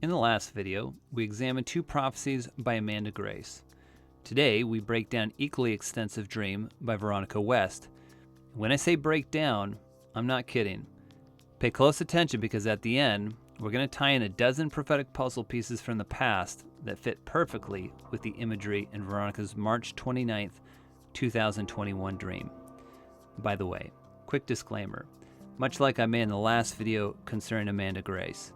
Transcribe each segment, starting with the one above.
In the last video, we examined 2 prophecies by Amanda Grace. Today, we break down equally extensive dream by Veronika West. When I say break down, I'm not kidding. Pay close attention because at the end, we're going to tie in a dozen prophetic puzzle pieces from the past that fit perfectly with the imagery in Veronika's March 29th, 2021 dream. By the way, quick disclaimer, much like I made in the last video concerning Amanda Grace.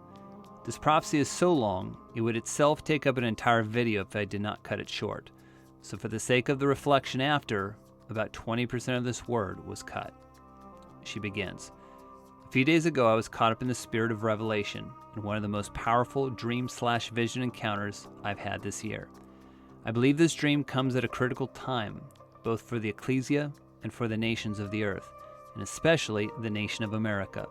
This prophecy is so long, it would itself take up an entire video if I did not cut it short. So for the sake of the reflection after, about 20% of this word was cut. She begins. A few days ago, I was caught up in the spirit of revelation in one of the most powerful dream/vision encounters I've had this year. I believe this dream comes at a critical time, both for the ecclesia and for the nations of the earth, and especially the nation of America,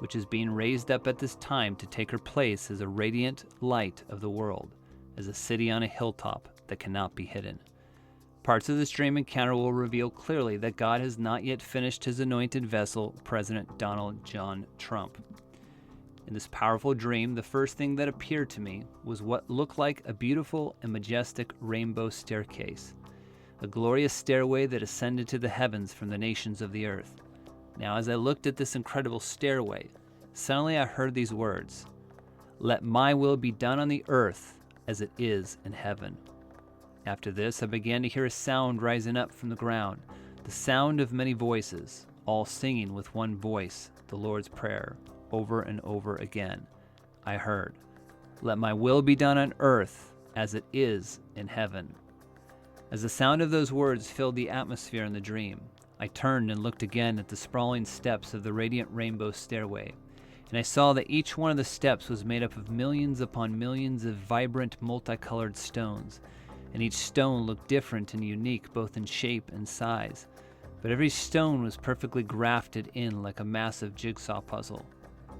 which is being raised up at this time to take her place as a radiant light of the world, as a city on a hilltop that cannot be hidden. Parts of this dream encounter will reveal clearly that God has not yet finished his anointed vessel, President Donald John Trump. In this powerful dream, the first thing that appeared to me was what looked like a beautiful and majestic rainbow staircase, a glorious stairway that ascended to the heavens from the nations of the earth. Now, as I looked at this incredible stairway, suddenly I heard these words, "Let my will be done on the earth as it is in heaven." After this, I began to hear a sound rising up from the ground, the sound of many voices, all singing with one voice the Lord's Prayer over and over again. I heard, "Let my will be done on earth as it is in heaven." As the sound of those words filled the atmosphere in the dream, I turned and looked again at the sprawling steps of the radiant rainbow stairway, and I saw that each one of the steps was made up of millions upon millions of vibrant, multicolored stones, and each stone looked different and unique both in shape and size, but every stone was perfectly grafted in like a massive jigsaw puzzle.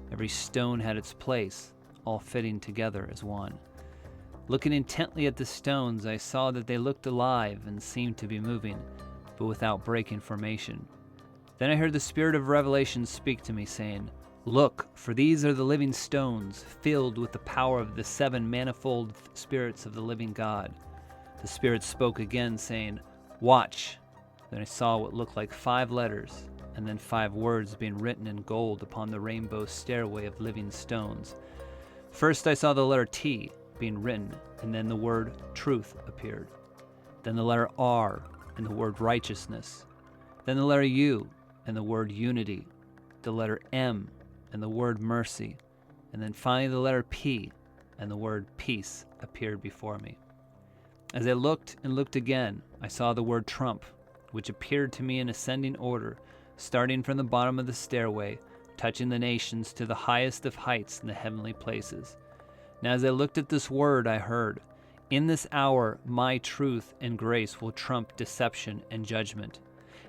Every stone had its place, all fitting together as one. Looking intently at the stones, I saw that they looked alive and seemed to be moving, but without breaking formation. Then I heard the Spirit of Revelation speak to me, saying, "Look, for these are the living stones, filled with the power of the 7 manifold spirits of the living God." The Spirit spoke again, saying, "Watch." Then I saw what looked like 5 letters, and then 5 words being written in gold upon the rainbow stairway of living stones. First I saw the letter T being written, and then the word truth appeared. Then the letter R, and the word righteousness. Then the letter U, and the word unity. The letter M, and the word mercy. And then finally the letter P, and the word peace appeared before me. As I looked and looked again, I saw the word Trump, which appeared to me in ascending order, starting from the bottom of the stairway, touching the nations to the highest of heights in the heavenly places. Now as I looked at this word, I heard, "In this hour, my truth and grace will trump deception and judgment.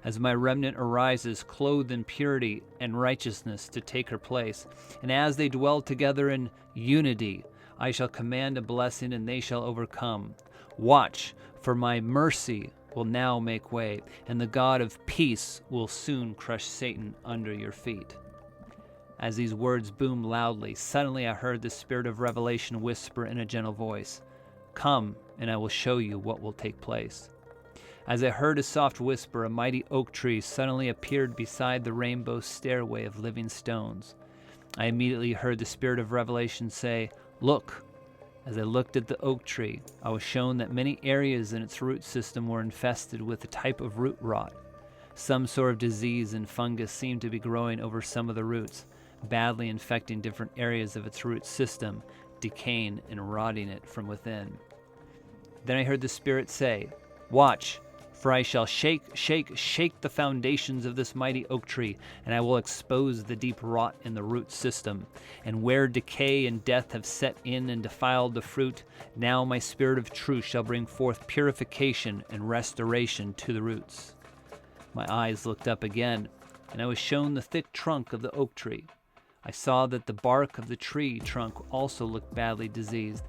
As my remnant arises, clothed in purity and righteousness to take her place, and as they dwell together in unity, I shall command a blessing and they shall overcome. Watch, for my mercy will now make way, and the God of peace will soon crush Satan under your feet." As these words boomed loudly, suddenly I heard the Spirit of Revelation whisper in a gentle voice, "Come, and I will show you what will take place." As I heard a soft whisper, a mighty oak tree suddenly appeared beside the rainbow stairway of living stones. I immediately heard the Spirit of Revelation say, "Look." As I looked at the oak tree, I was shown that many areas in its root system were infested with a type of root rot. Some sort of disease and fungus seemed to be growing over some of the roots, badly infecting different areas of its root system, decaying and rotting it from within. Then I heard the Spirit say, "Watch, for I shall shake the foundations of this mighty oak tree, and I will expose the deep rot in the root system. And where decay and death have set in and defiled the fruit, now my Spirit of truth shall bring forth purification and restoration to the roots." My eyes looked up again, and I was shown the thick trunk of the oak tree. I saw that the bark of the tree trunk also looked badly diseased,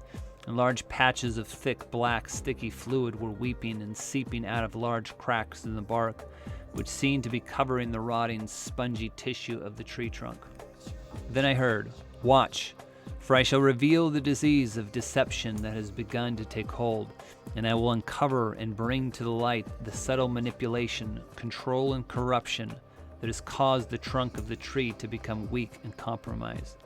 and large patches of thick, black, sticky fluid were weeping and seeping out of large cracks in the bark, which seemed to be covering the rotting, spongy tissue of the tree trunk. Then I heard, "Watch, For I shall reveal the disease of deception that has begun to take hold, and I will uncover and bring to the light the subtle manipulation, control, and corruption that has caused the trunk of the tree to become weak and compromised.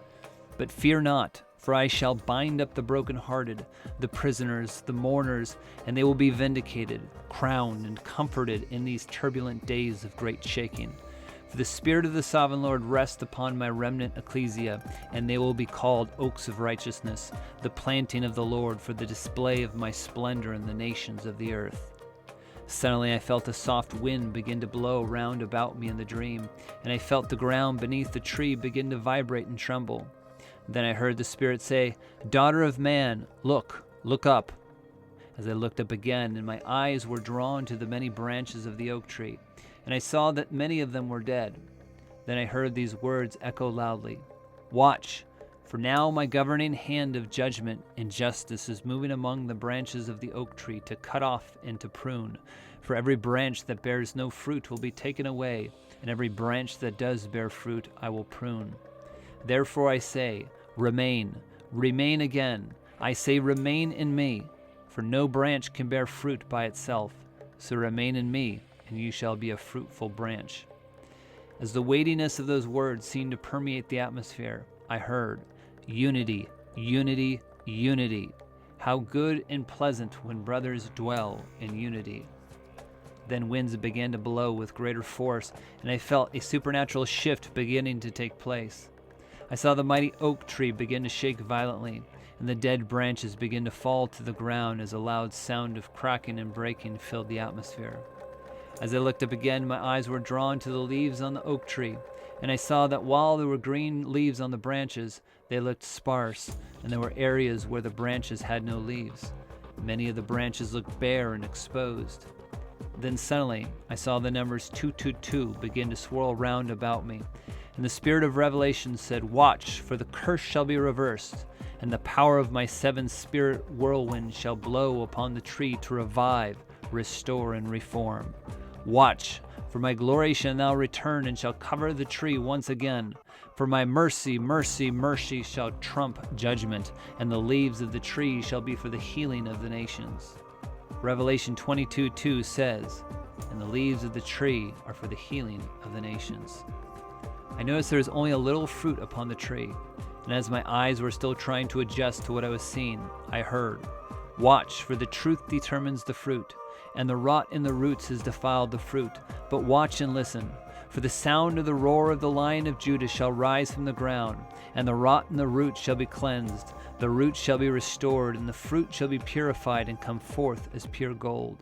But fear not, for I shall bind up the brokenhearted, the prisoners, the mourners, and they will be vindicated, crowned, and comforted in these turbulent days of great shaking. For the Spirit of the Sovereign Lord rests upon my remnant ecclesia, and they will be called oaks of righteousness, the planting of the Lord for the display of my splendor in the nations of the earth. Suddenly I felt a soft wind begin to blow round about me in the dream, and I felt the ground beneath the tree begin to vibrate and tremble. Then I heard the Spirit say, "Daughter of man, look up." As I looked up again, and my eyes were drawn to the many branches of the oak tree, and I saw that many of them were dead. Then I heard these words echo loudly, "Watch, for now my governing hand of judgment and justice is moving among the branches of the oak tree to cut off and to prune. For every branch that bears no fruit will be taken away, and every branch that does bear fruit I will prune. Therefore I say, remain again. I say remain in me, for no branch can bear fruit by itself. So remain in me, and you shall be a fruitful branch." As the weightiness of those words seemed to permeate the atmosphere, I heard, "Unity, unity, unity. How good and pleasant when brothers dwell in unity." Then winds began to blow with greater force, and I felt a supernatural shift beginning to take place. I saw the mighty oak tree begin to shake violently, and the dead branches begin to fall to the ground as a loud sound of cracking and breaking filled the atmosphere. As I looked up again, my eyes were drawn to the leaves on the oak tree, and I saw that while there were green leaves on the branches, they looked sparse, and there were areas where the branches had no leaves. Many of the branches looked bare and exposed. Then suddenly I saw the numbers 222 begin to swirl round about me, and the Spirit of revelation said, "Watch, for the curse shall be reversed, and the power of my seven-spirit whirlwind shall blow upon the tree to revive, restore, and reform. Watch, for my glory shall now return and shall cover the tree once again. For my mercy, mercy, mercy shall trump judgment, and the leaves of the tree shall be for the healing of the nations." Revelation 22:2 says, "And the leaves of the tree are for the healing of the nations." I noticed there was only a little fruit upon the tree, and as my eyes were still trying to adjust to what I was seeing, I heard, "Watch, for the truth determines the fruit, and the rot in the roots has defiled the fruit. But watch and listen, for the sound of the roar of the Lion of Judah shall rise from the ground, and the rot in the roots shall be cleansed, the roots shall be restored, and the fruit shall be purified and come forth as pure gold."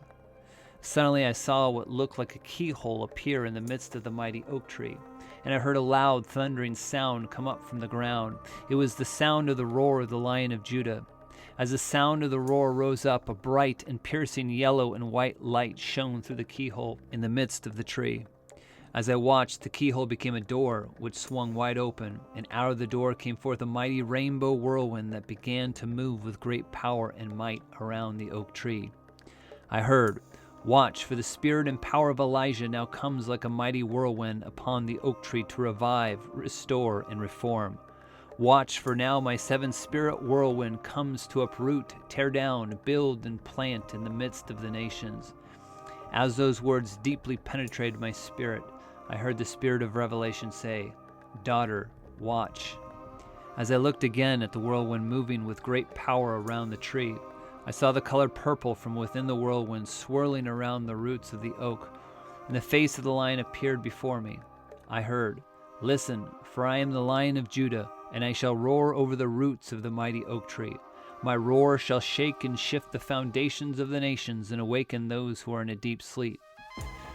Suddenly I saw what looked like a keyhole appear in the midst of the mighty oak tree, and I heard a loud thundering sound come up from the ground. It was the sound of the roar of the Lion of Judah. As the sound of the roar rose up, a bright and piercing yellow and white light shone through the keyhole in the midst of the tree. As I watched, the keyhole became a door, which swung wide open, and out of the door came forth a mighty rainbow whirlwind that began to move with great power and might around the oak tree. I heard, "Watch, for the spirit and power of Elijah now comes like a mighty whirlwind upon the oak tree to revive, restore, and reform. Watch, for now my seven-spirit whirlwind comes to uproot, tear down, build, and plant in the midst of the nations." As those words deeply penetrated my spirit, I heard the Spirit of revelation say, "Daughter, watch." As I looked again at the whirlwind moving with great power around the tree, I saw the color purple from within the whirlwind swirling around the roots of the oak, and the face of the lion appeared before me. I heard, "Listen, for I am the Lion of Judah, and I shall roar over the roots of the mighty oak tree. My roar shall shake and shift the foundations of the nations and awaken those who are in a deep sleep.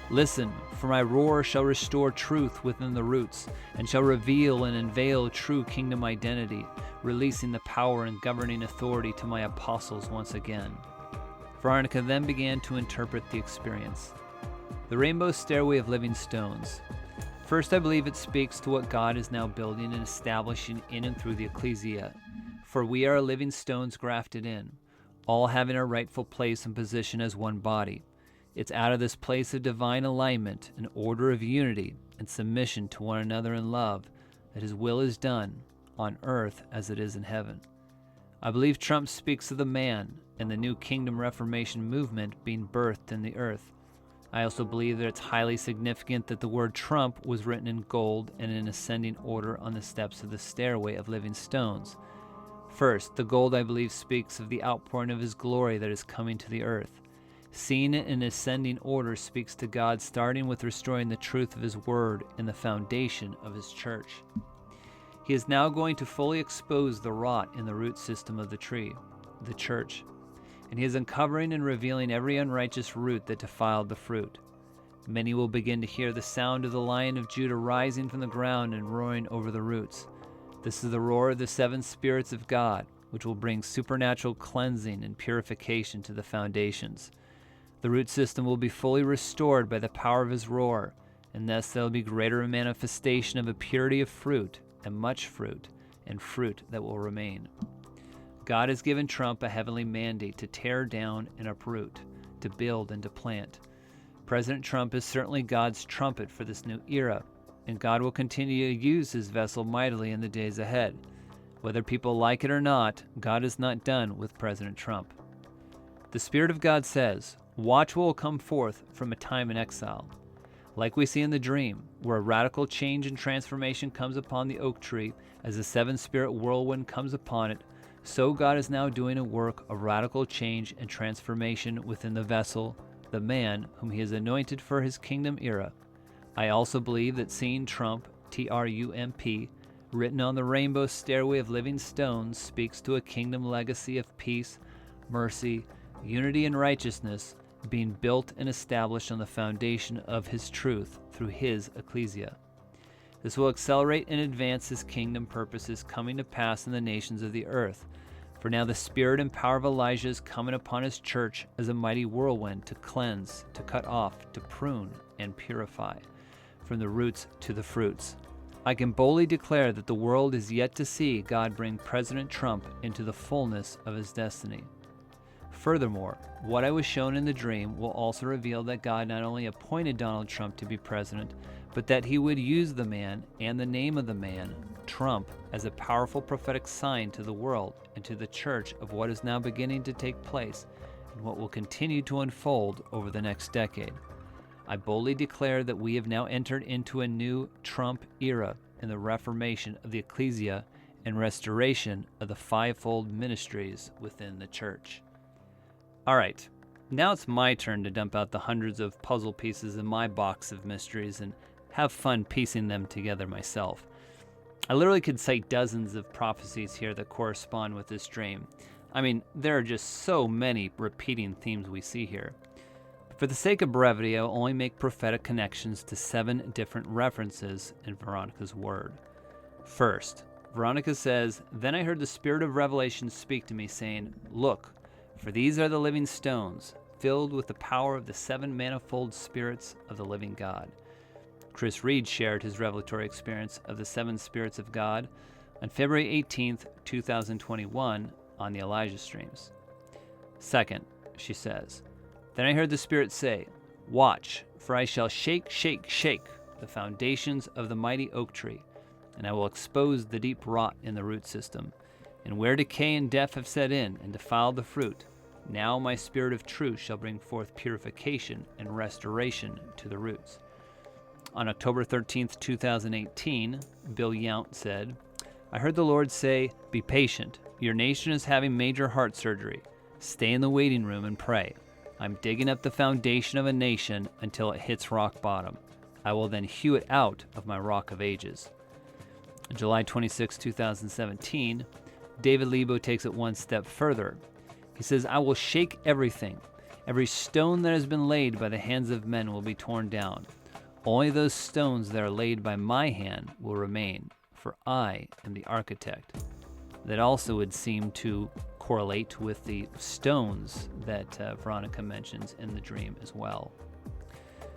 Listen, for my roar shall restore truth within the roots, and shall reveal and unveil true kingdom identity, releasing the power and governing authority to my apostles once again." Veronika then began to interpret the experience. The rainbow stairway of living stones. First, I believe it speaks to what God is now building and establishing in and through the ecclesia. For we are living stones grafted in, all having our rightful place and position as one body. It's out of this place of divine alignment, an order of unity, and submission to one another in love, that His will is done on earth as it is in heaven. I believe Trump speaks of the man and the new kingdom reformation movement being birthed in the earth. I also believe that it's highly significant that the word Trump was written in gold and in ascending order on the steps of the stairway of living stones. First, the gold, I believe, speaks of the outpouring of his glory that is coming to the earth. Seeing it in ascending order speaks to God starting with restoring the truth of his word and the foundation of his church. He is now going to fully expose the rot in the root system of the tree, the church, and he is uncovering and revealing every unrighteous root that defiled the fruit. Many will begin to hear the sound of the Lion of Judah rising from the ground and roaring over the roots. This is the roar of the seven spirits of God, which will bring supernatural cleansing and purification to the foundations. The root system will be fully restored by the power of his roar, and thus there will be greater manifestation of a purity of fruit, and much fruit, and fruit that will remain. God has given Trump a heavenly mandate to tear down and uproot, to build and to plant. President Trump is certainly God's trumpet for this new era, and God will continue to use his vessel mightily in the days ahead. Whether people like it or not, God is not done with President Trump. The Spirit of God says, "Watch what will come forth from a time in exile." Like we see in the dream, where a radical change and transformation comes upon the oak tree as the seven-spirit whirlwind comes upon it, so God is now doing a work of radical change and transformation within the vessel, the man whom he has anointed for his kingdom era. I also believe that seeing Trump, Trump, written on the rainbow stairway of living stones speaks to a kingdom legacy of peace, mercy, unity, and righteousness being built and established on the foundation of his truth through his ecclesia. This will accelerate and advance his kingdom purposes coming to pass in the nations of the earth. For now the spirit and power of Elijah is coming upon his church as a mighty whirlwind to cleanse, to cut off, to prune, and purify, from the roots to the fruits. I can boldly declare that the world is yet to see God bring President Trump into the fullness of his destiny. Furthermore, what I was shown in the dream will also reveal that God not only appointed Donald Trump to be president, but that he would use the man and the name of the man, Trump, as a powerful prophetic sign to the world and to the church of what is now beginning to take place and what will continue to unfold over the next decade. I boldly declare that we have now entered into a new Trump era in the reformation of the ecclesia and restoration of the fivefold ministries within the church. All right, now it's my turn to dump out the hundreds of puzzle pieces in my box of mysteries and have fun piecing them together myself. I literally could cite dozens of prophecies here that correspond with this dream. I mean, there are just so many repeating themes we see here. For the sake of brevity, I'll only make prophetic connections to 7 different references in Veronika's word. First, Veronika says, "Then I heard the spirit of revelation speak to me, saying, 'Look, for these are the living stones, filled with the power of the 7 manifold spirits of the living God.'" Chris Reed shared his revelatory experience of the 7 spirits of God on February 18th, 2021 on the Elijah streams. Second, she says, "Then I heard the Spirit say, 'Watch, for I shall shake, shake, shake the foundations of the mighty oak tree, and I will expose the deep rot in the root system. And where decay and death have set in and defiled the fruit, now my spirit of truth shall bring forth purification and restoration to the roots.'" On October 13th, 2018, Bill Yount said, "I heard the Lord say, 'Be patient. Your nation is having major heart surgery. Stay in the waiting room and pray. I'm digging up the foundation of a nation until it hits rock bottom. I will then hew it out of my rock of ages." On July 26, 2017, David Lebo takes it one step further. He says, "I will shake everything. Every stone that has been laid by the hands of men will be torn down. Only those stones that are laid by my hand will remain, for I am the architect." That also would seem to correlate with the stones that Veronika mentions in the dream as well.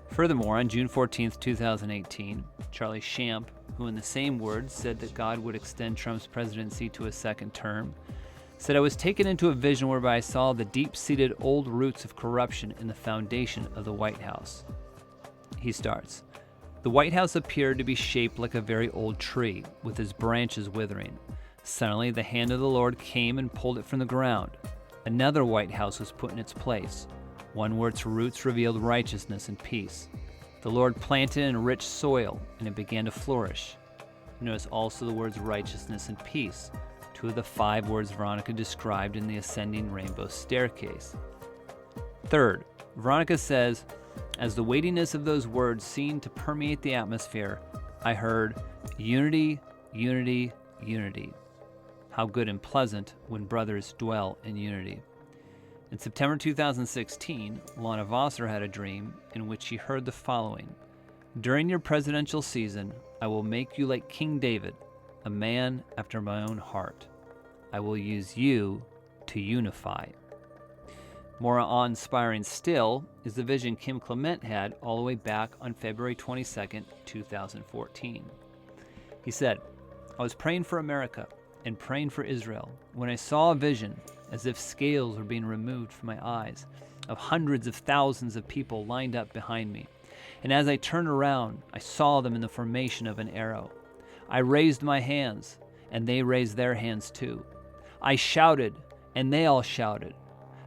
Furthermore, on June 14th, 2018, Charlie Shamp, who in the same words said that God would extend Trump's presidency to a second term, said, "I was taken into a vision whereby I saw the deep-seated old roots of corruption in the foundation of the White House." He starts, The White House appeared to be shaped like a very old tree, with its branches withering. Suddenly, the hand of the Lord came and pulled it from the ground. Another White House was put in its place, one where its roots revealed righteousness and peace. The Lord planted in rich soil, and it began to flourish. Notice also the words righteousness and peace, two of the 5 words Veronika described in the ascending rainbow staircase. Third, Veronika says, as the weightiness of those words seemed to permeate the atmosphere, I heard, unity, unity, unity. How good and pleasant when brothers dwell in unity. In September 2016, Lana Vawser had a dream in which she heard the following. During your presidential season, I will make you like King David, a man after my own heart. I will use you to unify. More awe-inspiring still is the vision Clement had all the way back on February 22, 2014. He said, I was praying for America and praying for Israel when I saw a vision as if scales were being removed from my eyes of hundreds of thousands of people lined up behind me. And as I turned around, I saw them in the formation of an arrow. I raised my hands, and they raised their hands too. I shouted, and they all shouted.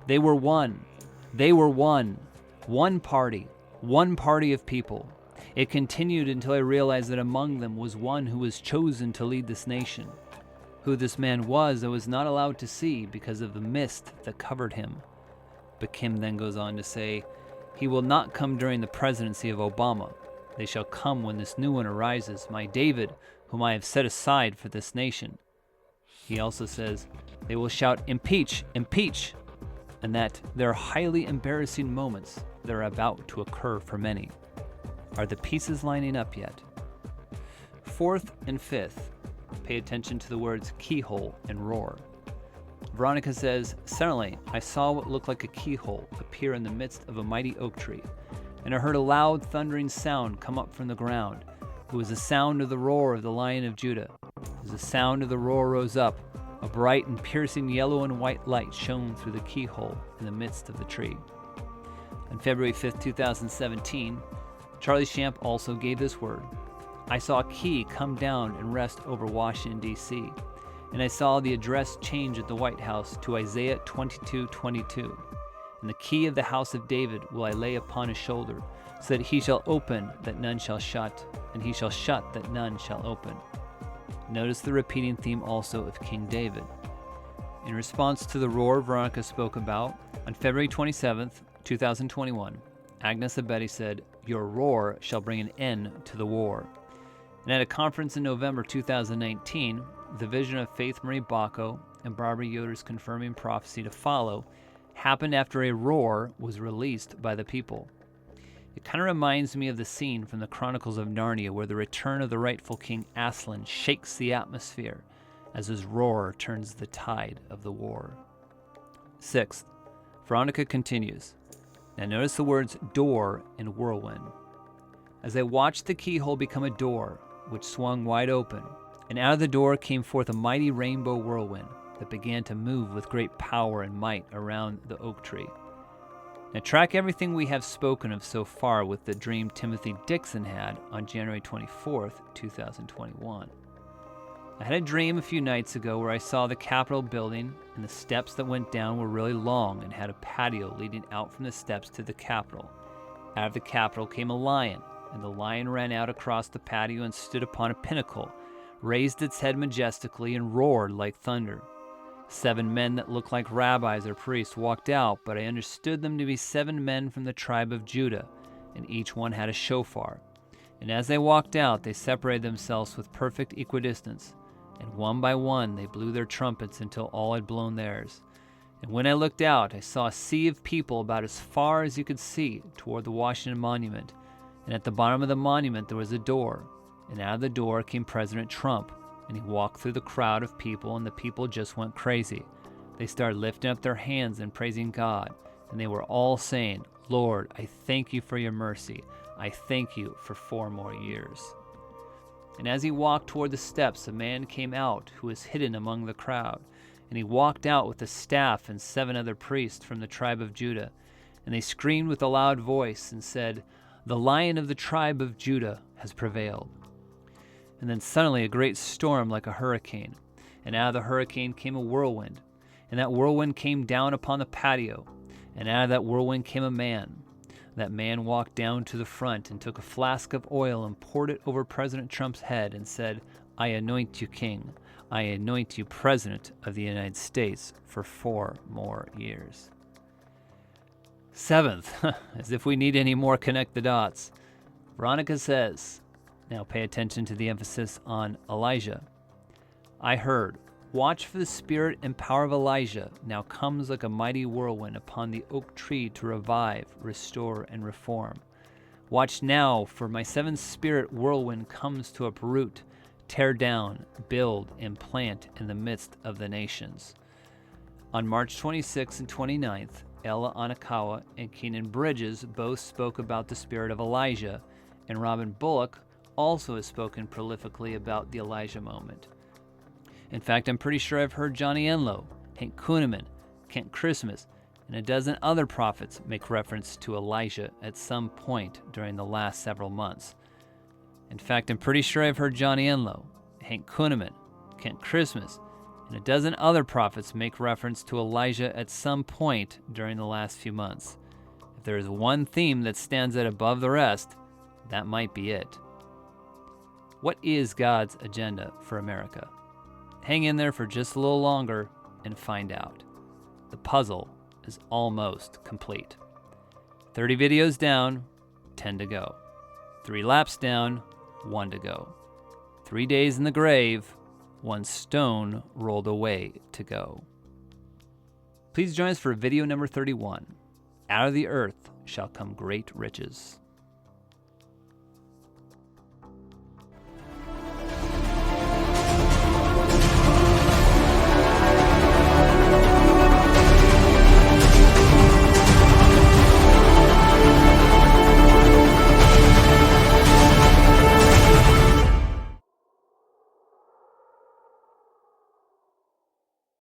They were one. They were one. One party of people. It continued until I realized that among them was one who was chosen to lead this nation. Who this man was, I was not allowed to see because of the mist that covered him. But Kim then goes on to say, he will not come during the presidency of Obama. They shall come when this new one arises, my David, whom I have set aside for this nation. He also says, they will shout, impeach, impeach, and that there are highly embarrassing moments that are about to occur for many. Are the pieces lining up yet? Fourth and fifth, pay attention to the words keyhole and roar. Veronika says, suddenly I saw what looked like a keyhole appear in the midst of a mighty oak tree, and I heard a loud thundering sound come up from the ground. It was the sound of the roar of the Lion of Judah. As the sound of the roar rose up, a bright and piercing yellow and white light shone through the keyhole in the midst of the tree. On February 5th, 2017, Charlie Shamp also gave this word. I saw a key come down and rest over Washington, D.C., and I saw the address change at the White House to Isaiah 22:22. And the key of the house of David will I lay upon his shoulder, so that he shall open that none shall shut, and he shall shut that none shall open. Notice the repeating theme also of King David. In response to the roar Veronika spoke about, on February 27th, 2021, Agnus Abedi said, your roar shall bring an end to the war. And at a conference in November 2019, the vision of Faith Marie Baczko and Barbara Yoder's confirming prophecy to follow happened after a roar was released by the people. It kind of reminds me of the scene from the Chronicles of Narnia where the return of the rightful King Aslan shakes the atmosphere as his roar turns the tide of the war. Sixth, Veronika continues. Now notice the words door and whirlwind. As I watched the keyhole become a door, which swung wide open, and out of the door came forth a mighty rainbow whirlwind that began to move with great power and might around the oak tree. Now track everything we have spoken of so far with the dream Timothy Dixon had on January 24th, 2021. I had a dream a few nights ago where I saw the Capitol building, and the steps that went down were really long and had a patio leading out from the steps to the Capitol. Out of the Capitol came a lion, and the lion ran out across the patio and stood upon a pinnacle, raised its head majestically, and roared like thunder. 7 men that looked like rabbis or priests walked out, but I understood them to be 7 men from the tribe of Judah, and each one had a shofar. And as they walked out, they separated themselves with perfect equidistance, and one by one they blew their trumpets until all had blown theirs. And when I looked out, I saw a sea of people about as far as you could see toward the Washington Monument, and at the bottom of the monument there was a door, and out of the door came President Trump, and he walked through the crowd of people, and the people just went crazy. They started lifting up their hands and praising God, and they were all saying, Lord, I thank you for your mercy. I thank you for 4 more years. And as he walked toward the steps, a man came out who was hidden among the crowd, and he walked out with a staff and 7 other priests from the tribe of Judah, and they screamed with a loud voice and said, The Lion of the tribe of Judah has prevailed. And then suddenly a great storm like a hurricane, and out of the hurricane came a whirlwind, and that whirlwind came down upon the patio, and out of that whirlwind came a man. That man walked down to the front and took a flask of oil and poured it over President Trump's head and said, "I anoint you king. I anoint you President of the United States for 4 more years." Seventh, as if we need any more connect the dots, Veronika says, now pay attention to the emphasis on Elijah. "I heard, watch for the spirit and power of Elijah now comes like a mighty whirlwind upon the oak tree to revive, restore, and reform. Watch now, for my 7th spirit whirlwind comes to uproot, tear down, build, and plant in the midst of the nations." On March 26th and 29th, Ella Onakoya and Kynan Bridges both spoke about the spirit of Elijah, and Robin Bullock also has spoken prolifically about the Elijah moment. In fact, I'm pretty sure I've heard Johnny Enlow, Hank Kuhneman, Kent Christmas, and a dozen other prophets make reference to Elijah at some point during the last several months. In fact, I'm pretty sure I've heard Johnny Enlow, Hank Kuhneman, Kent Christmas, and a dozen other prophets make reference to Elijah at some point during the last few months. If there is one theme that stands out above the rest, that might be it. What is God's agenda for America? Hang in there for just a little longer and find out. The puzzle is almost complete. 30 videos down, 10 to go. 3 laps down, 1 to go. 3 days in the grave, 1 stone rolled away to go. Please join us for video number 31. Out of the earth shall come great riches.